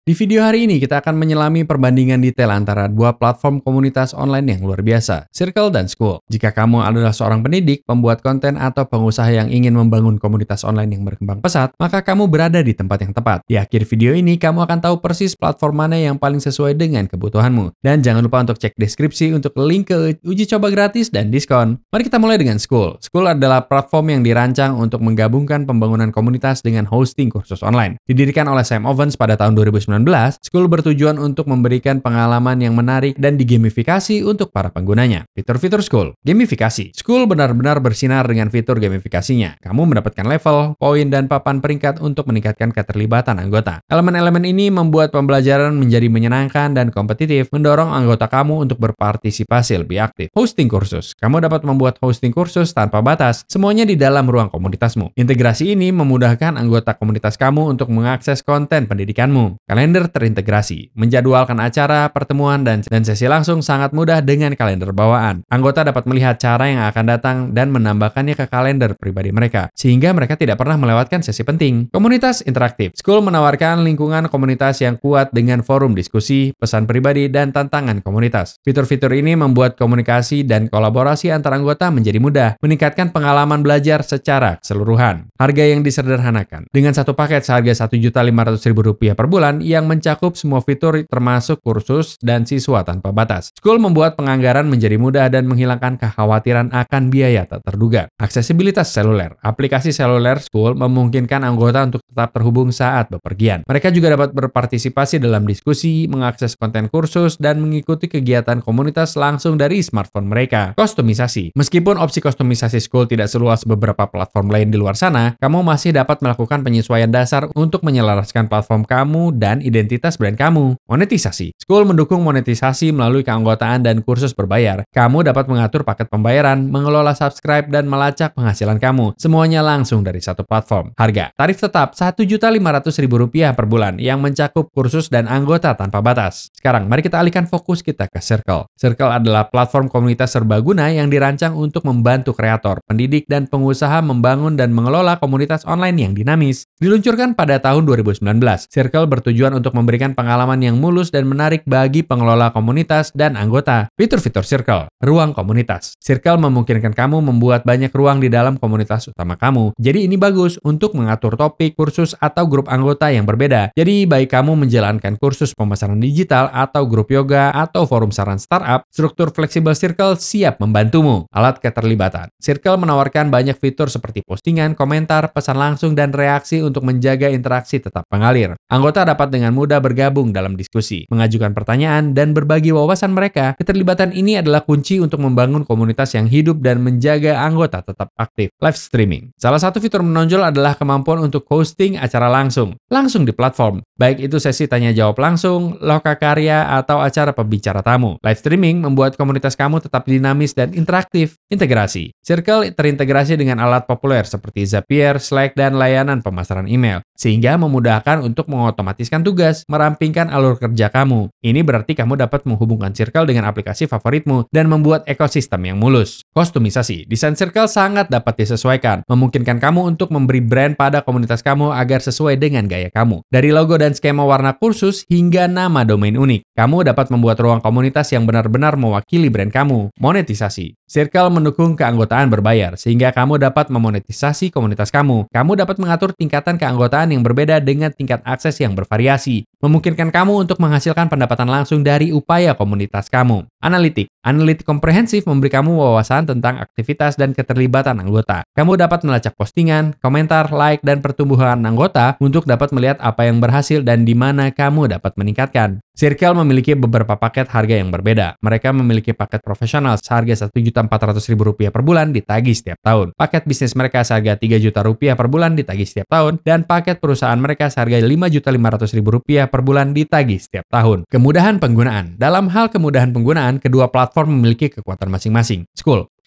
Di video hari ini kita akan menyelami perbandingan detail antara dua platform komunitas online yang luar biasa, Circle dan School. Jika kamu adalah seorang pendidik, pembuat konten, atau pengusaha yang ingin membangun komunitas online yang berkembang pesat, maka kamu berada di tempat yang tepat. Di akhir video ini, kamu akan tahu persis platform mana yang paling sesuai dengan kebutuhanmu. Dan jangan lupa untuk cek deskripsi untuk link ke uji coba gratis dan diskon. Mari kita mulai dengan School. School adalah platform yang dirancang untuk menggabungkan pembangunan komunitas dengan hosting kursus online. Didirikan oleh Sam Ovens pada tahun 2019, School bertujuan untuk memberikan pengalaman yang menarik dan digamifikasi untuk para penggunanya. Fitur-fitur School. Gamifikasi. School benar-benar bersinar dengan fitur gamifikasinya. Kamu mendapatkan level, poin, dan papan peringkat untuk meningkatkan keterlibatan anggota. Elemen-elemen ini membuat pembelajaran menjadi menyenangkan dan kompetitif, mendorong anggota kamu untuk berpartisipasi lebih aktif. Hosting kursus. Kamu dapat membuat hosting kursus tanpa batas, semuanya di dalam ruang komunitasmu. Integrasi ini memudahkan anggota komunitas kamu untuk mengakses konten pendidikanmu. Kalender terintegrasi. Menjadwalkan acara, pertemuan, dan sesi langsung sangat mudah dengan kalender bawaan. Anggota dapat melihat cara yang akan datang dan menambahkannya ke kalender pribadi mereka, sehingga mereka tidak pernah melewatkan sesi penting. Komunitas interaktif. School menawarkan lingkungan komunitas yang kuat dengan forum diskusi, pesan pribadi, dan tantangan komunitas. Fitur-fitur ini membuat komunikasi dan kolaborasi antar anggota menjadi mudah, meningkatkan pengalaman belajar secara keseluruhan. Harga yang disederhanakan. Dengan satu paket seharga Rp1.500.000 per bulan yang mencakup semua fitur termasuk kursus dan siswa tanpa batas. School membuat penganggaran menjadi mudah dan menghilangkan kekhawatiran akan biaya tak terduga. Aksesibilitas seluler. Aplikasi seluler School memungkinkan anggota untuk tetap terhubung saat bepergian. Mereka juga dapat berpartisipasi dalam diskusi, mengakses konten kursus, dan mengikuti kegiatan komunitas langsung dari smartphone mereka. Kostumisasi. Meskipun opsi kostumisasi School tidak seluas beberapa platform lain di luar sana, kamu masih dapat melakukan penyesuaian dasar untuk menyelaraskan platform kamu dan identitas brand kamu. Monetisasi. School mendukung monetisasi melalui keanggotaan dan kursus berbayar. Kamu dapat mengatur paket pembayaran, mengelola subscribe, dan melacak penghasilan kamu. Semuanya langsung dari satu platform. Harga. Tarif tetap Rp1.500.000 per bulan yang mencakup kursus dan anggota tanpa batas. Sekarang, mari kita alihkan fokus kita ke Circle. Circle adalah platform komunitas serbaguna yang dirancang untuk membantu kreator, pendidik, dan pengusaha membangun dan mengelola komunitas online yang dinamis. Diluncurkan pada tahun 2019, Circle bertujuan untuk memberikan pengalaman yang mulus dan menarik bagi pengelola komunitas dan anggota. Fitur-fitur Circle. Ruang komunitas. Circle memungkinkan kamu membuat banyak ruang di dalam komunitas utama kamu. Jadi ini bagus untuk mengatur topik, kursus, atau grup anggota yang berbeda. Jadi baik kamu menjalankan kursus pemasaran digital atau grup yoga atau forum saran startup, struktur fleksibel Circle siap membantumu. Alat keterlibatan. Circle menawarkan banyak fitur seperti postingan, komentar, pesan langsung, dan reaksi untuk menjaga interaksi tetap mengalir. Anggota dapat dengan mudah bergabung dalam diskusi, mengajukan pertanyaan, dan berbagi wawasan mereka. Keterlibatan ini adalah kunci untuk membangun komunitas yang hidup dan menjaga anggota tetap aktif. Live streaming. Salah satu fitur menonjol adalah kemampuan untuk hosting acara langsung di platform. Baik itu sesi tanya jawab langsung, loka karya, atau acara pembicara tamu. Live streaming membuat komunitas kamu tetap dinamis dan interaktif. Integrasi. Circle terintegrasi dengan alat populer seperti Zapier, Slack, dan layanan pemasaran email, sehingga memudahkan untuk mengotomatiskan tugas, merampingkan alur kerja kamu. Ini berarti kamu dapat menghubungkan Circle dengan aplikasi favoritmu dan membuat ekosistem yang mulus. Kostumisasi. Desain Circle sangat dapat disesuaikan, memungkinkan kamu untuk memberi brand pada komunitas kamu agar sesuai dengan gaya kamu. Dari logo dan skema warna kursus hingga nama domain unik, kamu dapat membuat ruang komunitas yang benar-benar mewakili brand kamu. Monetisasi. Circle mendukung keanggotaan berbayar, sehingga kamu dapat memonetisasi komunitas kamu. Kamu dapat mengatur tingkatan keanggotaan yang berbeda dengan tingkat akses yang bervariasi, memungkinkan kamu untuk menghasilkan pendapatan langsung dari upaya komunitas kamu. Analitik. Analitik komprehensif memberi kamu wawasan tentang aktivitas dan keterlibatan anggota. Kamu dapat melacak postingan, komentar, like, dan pertumbuhan anggota untuk dapat melihat apa yang berhasil dan di mana kamu dapat meningkatkan. Circle memiliki beberapa paket harga yang berbeda. Mereka memiliki paket profesional seharga Rp1.400.000 per bulan ditagih setiap tahun. Paket bisnis mereka seharga Rp3.000.000 per bulan ditagih setiap tahun. Dan paket perusahaan mereka seharga Rp5.500.000 per bulan ditagih setiap tahun. Kemudahan penggunaan. Dalam hal kemudahan penggunaan, kedua platform memiliki kekuatan masing-masing.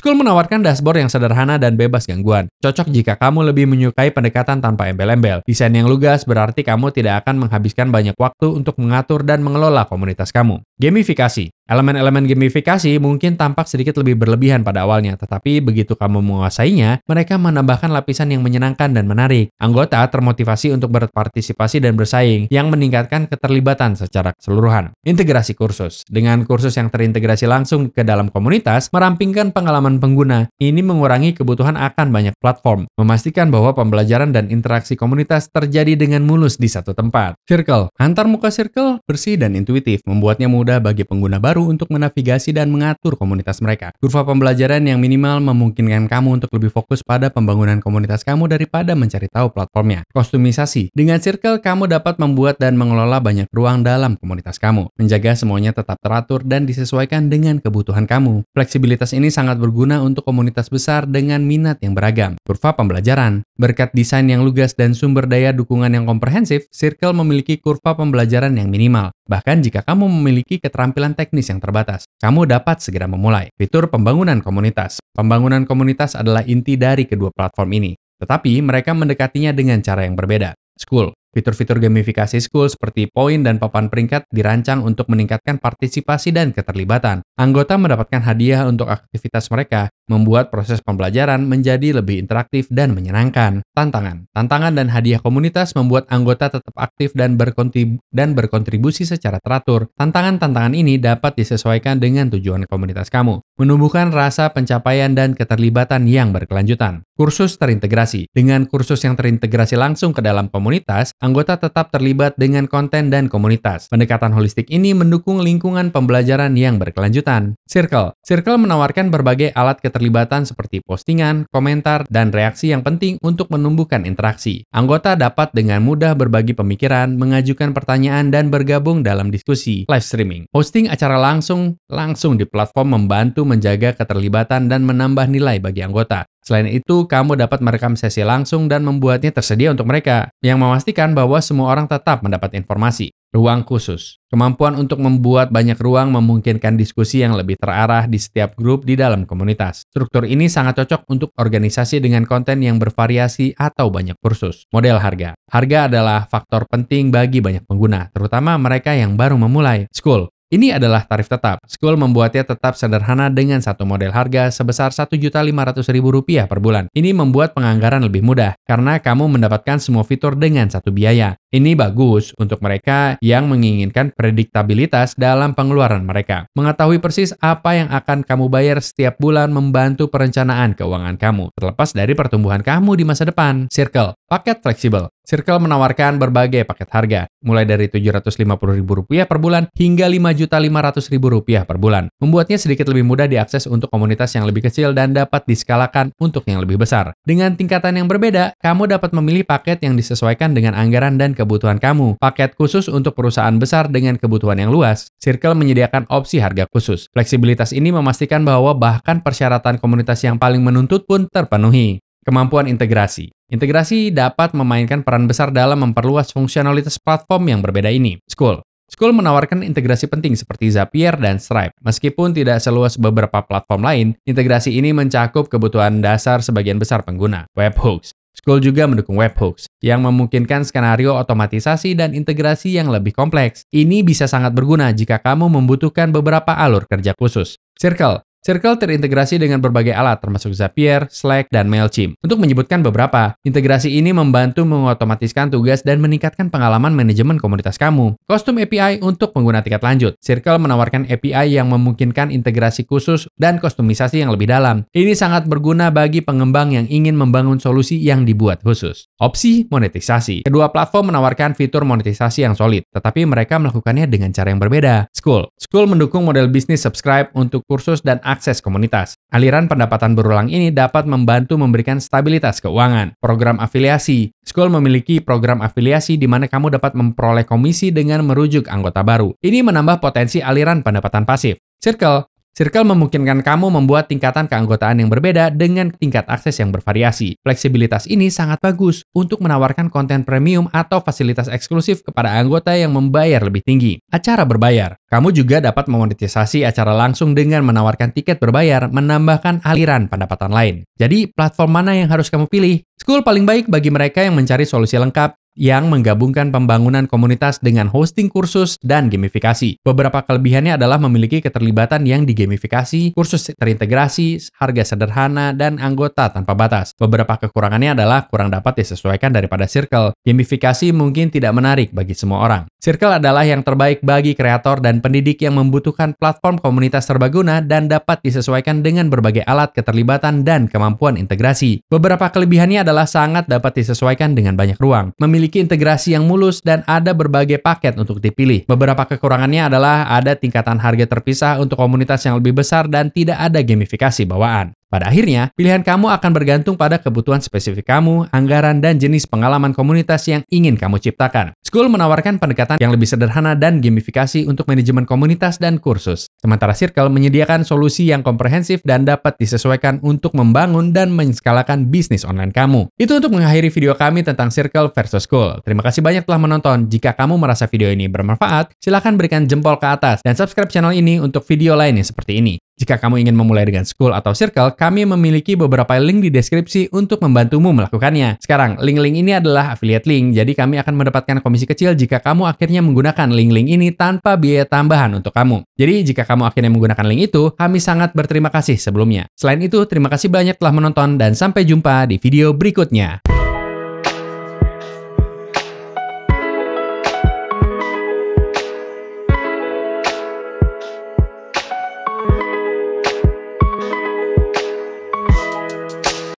School menawarkan dashboard yang sederhana dan bebas gangguan. Cocok jika kamu lebih menyukai pendekatan tanpa embel-embel. Desain yang lugas berarti kamu tidak akan menghabiskan banyak waktu untuk mengatur dan mengelola komunitas kamu. Gamifikasi. Elemen-elemen gamifikasi mungkin tampak sedikit lebih berlebihan pada awalnya, tetapi begitu kamu menguasainya, mereka menambahkan lapisan yang menyenangkan dan menarik. Anggota termotivasi untuk berpartisipasi dan bersaing, yang meningkatkan keterlibatan secara keseluruhan. Integrasi kursus. Dengan kursus yang terintegrasi langsung ke dalam komunitas, merampingkan pengalaman pengguna. Ini mengurangi kebutuhan akan banyak platform, memastikan bahwa pembelajaran dan interaksi komunitas terjadi dengan mulus di satu tempat. Circle. Antarmuka Circle bersih dan intuitif, membuatnya mudah bagi pengguna baru untuk menavigasi dan mengatur komunitas mereka. Kurva pembelajaran yang minimal memungkinkan kamu untuk lebih fokus pada pembangunan komunitas kamu daripada mencari tahu platformnya. Kostumisasi. Dengan Circle, kamu dapat membuat dan mengelola banyak ruang dalam komunitas kamu, menjaga semuanya tetap teratur dan disesuaikan dengan kebutuhan kamu. Fleksibilitas ini sangat berguna untuk komunitas besar dengan minat yang beragam. Kurva pembelajaran. Berkat desain yang lugas dan sumber daya dukungan yang komprehensif, Circle memiliki kurva pembelajaran yang minimal. Bahkan jika kamu memiliki keterampilan teknis yang terbatas, kamu dapat segera memulai. Fitur pembangunan komunitas. Pembangunan komunitas adalah inti dari kedua platform ini, tetapi mereka mendekatinya dengan cara yang berbeda. School. Fitur-fitur gamifikasi School seperti poin dan papan peringkat dirancang untuk meningkatkan partisipasi dan keterlibatan. Anggota mendapatkan hadiah untuk aktivitas mereka, membuat proses pembelajaran menjadi lebih interaktif dan menyenangkan. Tantangan. Tantangan dan hadiah komunitas membuat anggota tetap aktif dan berkontribusi secara teratur. Tantangan-tantangan ini dapat disesuaikan dengan tujuan komunitas kamu, menumbuhkan rasa pencapaian dan keterlibatan yang berkelanjutan. Kursus terintegrasi. Dengan kursus yang terintegrasi langsung ke dalam komunitas, anggota tetap terlibat dengan konten dan komunitas. Pendekatan holistik ini mendukung lingkungan pembelajaran yang berkelanjutan. Circle. Circle menawarkan berbagai alat keterlibatan seperti postingan, komentar, dan reaksi yang penting untuk menumbuhkan interaksi. Anggota dapat dengan mudah berbagi pemikiran, mengajukan pertanyaan, dan bergabung dalam diskusi. Live streaming. Hosting acara langsung di platform membantu menjaga keterlibatan dan menambah nilai bagi anggota. Selain itu, kamu dapat merekam sesi langsung dan membuatnya tersedia untuk mereka, yang memastikan bahwa semua orang tetap mendapat informasi. Ruang khusus. Kemampuan untuk membuat banyak ruang memungkinkan diskusi yang lebih terarah di setiap grup di dalam komunitas. Struktur ini sangat cocok untuk organisasi dengan konten yang bervariasi atau banyak kursus. Model harga. Harga adalah faktor penting bagi banyak pengguna, terutama mereka yang baru memulai. School. Ini adalah tarif tetap. School membuatnya tetap sederhana dengan satu model harga sebesar Rp1.500.000 per bulan. Ini membuat penganggaran lebih mudah, karena kamu mendapatkan semua fitur dengan satu biaya. Ini bagus untuk mereka yang menginginkan prediktabilitas dalam pengeluaran mereka. Mengetahui persis apa yang akan kamu bayar setiap bulan membantu perencanaan keuangan kamu, terlepas dari pertumbuhan kamu di masa depan. Circle. Paket fleksibel. Circle menawarkan berbagai paket harga, mulai dari Rp750.000 per bulan hingga Rp5.500.000 per bulan. Membuatnya sedikit lebih mudah diakses untuk komunitas yang lebih kecil dan dapat diskalakan untuk yang lebih besar. Dengan tingkatan yang berbeda, kamu dapat memilih paket yang disesuaikan dengan anggaran dan kebutuhan kamu. Paket khusus untuk perusahaan besar dengan kebutuhan yang luas. Circle menyediakan opsi harga khusus. Fleksibilitas ini memastikan bahwa bahkan persyaratan komunitas yang paling menuntut pun terpenuhi. Kemampuan integrasi. Integrasi dapat memainkan peran besar dalam memperluas fungsionalitas platform yang berbeda ini. School. School menawarkan integrasi penting seperti Zapier dan Stripe. Meskipun tidak seluas beberapa platform lain, integrasi ini mencakup kebutuhan dasar sebagian besar pengguna. Webhooks. School juga mendukung webhooks, yang memungkinkan skenario otomatisasi dan integrasi yang lebih kompleks. Ini bisa sangat berguna jika kamu membutuhkan beberapa alur kerja khusus. Circle. Circle terintegrasi dengan berbagai alat termasuk Zapier, Slack, dan Mailchimp. Untuk menyebutkan beberapa, integrasi ini membantu mengotomatiskan tugas dan meningkatkan pengalaman manajemen komunitas kamu. Kostum API untuk pengguna tingkat lanjut. Circle menawarkan API yang memungkinkan integrasi khusus dan kostumisasi yang lebih dalam. Ini sangat berguna bagi pengembang yang ingin membangun solusi yang dibuat khusus. Opsi monetisasi. Kedua platform menawarkan fitur monetisasi yang solid, tetapi mereka melakukannya dengan cara yang berbeda. School mendukung model bisnis subscribe untuk kursus dan akses komunitas. Aliran pendapatan berulang ini dapat membantu memberikan stabilitas keuangan. Program afiliasi. School memiliki program afiliasi di mana kamu dapat memperoleh komisi dengan merujuk anggota baru. Ini menambah potensi aliran pendapatan pasif. Circle memungkinkan kamu membuat tingkatan keanggotaan yang berbeda dengan tingkat akses yang bervariasi. Fleksibilitas ini sangat bagus untuk menawarkan konten premium atau fasilitas eksklusif kepada anggota yang membayar lebih tinggi. Acara berbayar. Kamu juga dapat memonetisasi acara langsung dengan menawarkan tiket berbayar, menambahkan aliran pendapatan lain. Jadi, platform mana yang harus kamu pilih? School paling baik bagi mereka yang mencari solusi lengkap yang menggabungkan pembangunan komunitas dengan hosting kursus dan gamifikasi. Beberapa kelebihannya adalah memiliki keterlibatan yang digamifikasi, kursus terintegrasi, harga sederhana, dan anggota tanpa batas. Beberapa kekurangannya adalah kurang dapat disesuaikan daripada Circle. Gamifikasi mungkin tidak menarik bagi semua orang. Circle adalah yang terbaik bagi kreator dan pendidik yang membutuhkan platform komunitas serbaguna dan dapat disesuaikan dengan berbagai alat keterlibatan dan kemampuan integrasi. Beberapa kelebihannya adalah sangat dapat disesuaikan dengan banyak ruang, memiliki integrasi yang mulus, dan ada berbagai paket untuk dipilih. Beberapa kekurangannya adalah ada tingkatan harga terpisah untuk komunitas yang lebih besar dan tidak ada gamifikasi bawaan. Pada akhirnya, pilihan kamu akan bergantung pada kebutuhan spesifik kamu, anggaran, dan jenis pengalaman komunitas yang ingin kamu ciptakan. School menawarkan pendekatan yang lebih sederhana dan gamifikasi untuk manajemen komunitas dan kursus. Sementara Circle menyediakan solusi yang komprehensif dan dapat disesuaikan untuk membangun dan menskalakan bisnis online kamu. Itu untuk mengakhiri video kami tentang Circle versus School. Terima kasih banyak telah menonton. Jika kamu merasa video ini bermanfaat, silakan berikan jempol ke atas dan subscribe channel ini untuk video lainnya seperti ini. Jika kamu ingin memulai dengan School atau Circle, kami memiliki beberapa link di deskripsi untuk membantumu melakukannya. Sekarang, link-link ini adalah affiliate link, jadi kami akan mendapatkan komisi kecil jika kamu akhirnya menggunakan link-link ini tanpa biaya tambahan untuk kamu. Jadi, jika kamu akhirnya menggunakan link itu, kami sangat berterima kasih sebelumnya. Selain itu, terima kasih banyak telah menonton dan sampai jumpa di video berikutnya.